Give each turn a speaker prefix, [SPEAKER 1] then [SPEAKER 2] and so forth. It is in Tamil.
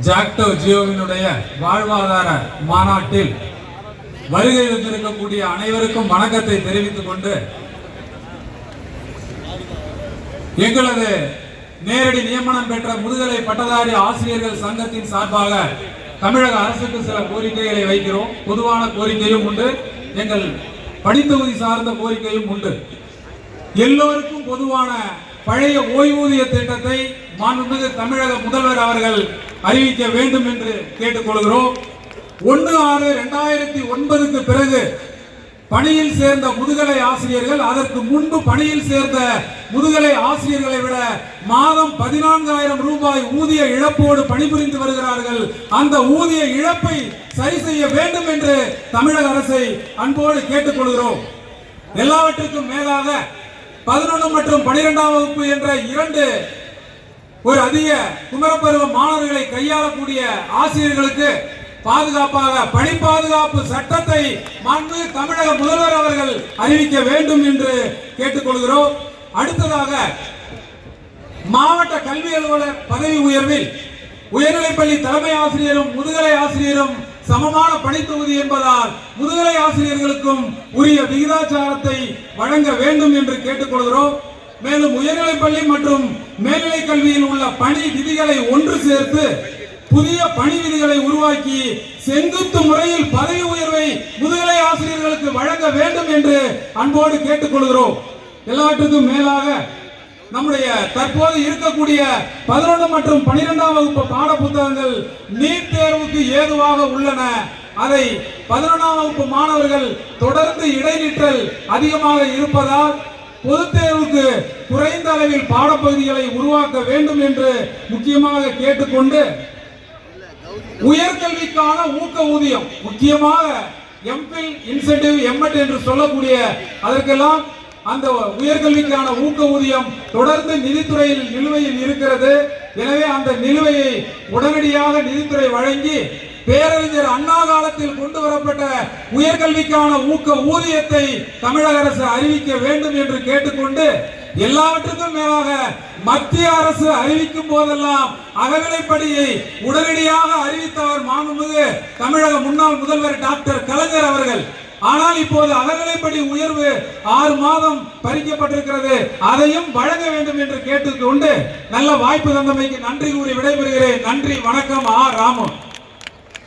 [SPEAKER 1] ஜாக்டோ ஜியோவினுடைய வாழ்வாதார மாநாட்டில் வருகை வந்திருக்கக்கூடிய அனைவருக்கும் வணக்கத்தை தெரிவித்துக் கொண்டு எங்களது நேரடி நியமனம் பெற்ற முதுகலை பட்டதாரி ஆசிரியர்கள் சங்கத்தின் சார்பாக தமிழக அரசுக்கு சில கோரிக்கைகளை வைக்கிறோம். பொதுவான கோரிக்கையும் உண்டு, எங்கள் படித்தொகுதி சார்ந்த கோரிக்கையும் உண்டு. எல்லோருக்கும் பொதுவான பழைய ஓய்வூதிய திட்டத்தை மாண்புமிகு தமிழக முதல்வர் அவர்கள் அறிவிக்க வேண்டும் என்று கேட்டுக்கொள்கிறோம். 1/6/2009 பிறகு பணியில் சேர்ந்த முதுகலை ஆசிரியர்கள் அதற்கு முன்பு பணியில் சேர்ந்த முதுகலை ஆசிரியர்களை விட மாதம் 14,000 ரூபாய் ஊதிய இழப்போடு பணிபுரிந்து வருகிறார்கள். அந்த ஊதிய இழப்பை சரி செய்ய வேண்டும் என்று தமிழக அரசை அன்போடு கேட்டுக்கொள்கிறோம். எல்லாவற்றுக்கும் மேலாக 11 மற்றும் 12ஆம் வகுப்பு என்ற இரண்டு ஒரு அதிக குமரப்பருவ மாணவர்களை கையாளக்கூடிய ஆசிரியர்களுக்கு பாதுகாப்பாக பணி பாதுகாப்பு சட்டத்தை மாண்புமிகு தமிழக முதல்வர் அவர்கள் அறிவிக்க வேண்டும் என்று கேட்டுக்கொள்கிறோம். அடுத்ததாக மாவட்ட கல்வி அலுவலர் பதவி உயர்வில் உயர்நிலைப்பள்ளி தலைமை ஆசிரியரும் முதுகலை ஆசிரியரும் சமமான பணித்தொகுதி என்பதால் முதுகலை ஆசிரியர்களுக்கும் உரிய விகிதாச்சாரத்தை வழங்க வேண்டும் என்று கேட்டுக்கொள்கிறோம். மேலும் உயர்நிலைப்பள்ளி மற்றும் மேல்நிலை கல்வியில் உள்ள பணி விதிகளை ஒன்று சேர்த்து புதிய பணி விதிகளை உருவாக்கி செங்குத்து முறையில் பதவி உயர்வை முதுகலை ஆசிரியர்களுக்கு வழங்க வேண்டும் என்று அன்போடு கேட்டுக்கொள்கிறோம். எல்லாவற்றுக்கும் மேலாக நம்முடைய தற்போது இருக்கக்கூடிய 11 மற்றும் 12ஆம் வகுப்பு பாட புத்தகங்கள் நீட் தேர்வுக்கு ஏதுவாக உள்ளன. அதை 11ஆம் வகுப்பு மாணவர்கள் தொடர்ந்து இடைநிற்றல் அதிகமாக இருப்பதால் பொதுத் தேர்வுக்கு குறைந்த அளவில் பாடப்பகுதிகளை உருவாக்க வேண்டும் என்று முக்கியமாக கேட்டுக்கொண்டு உயர்கல்விக்கான ஊக்க ஊதியம், முக்கியமாக எம்பில் இன்சென்டிவ் எம்எட் என்று சொல்லக்கூடிய அதற்கெல்லாம் அந்த உயர்கல்விக்கான ஊக்க ஊதியம் தொடர்ந்து நிதித்துறையில் நிலுவையில் இருக்கிறது. எனவே அந்த நிலுவையை உடனடியாக நிதித்துறை வழங்கி பேரறிஞர் அண்ணா காலத்தில் கொண்டு வரப்பட்ட உயர்கல்விக்கான ஊக்க ஊதியத்தை தமிழக அரசு அறிவிக்க வேண்டும் என்று கேட்டுக்கொண்டு எல்லாவற்றுக்கும் மேலாக மத்திய அரசு அறிவிக்கும் போதெல்லாம் அகவிலைப்படியை உடனடியாக அறிவித்தவர் மாண்புமிகு தமிழக முன்னாள் முதல்வர் டாக்டர் கலைஞர் அவர்கள். ஆனால் இப்போது அகவிலைப்படி உயர்வு 6 மாதம் பறிக்கப்பட்டிருக்கிறது, அதையும் வழங்க வேண்டும் என்று கேட்டுக்கொண்டு நல்ல வாய்ப்பு தந்தமைக்கு நன்றி கூறி விடைபெறுகிறேன். நன்றி, வணக்கம். ராமு.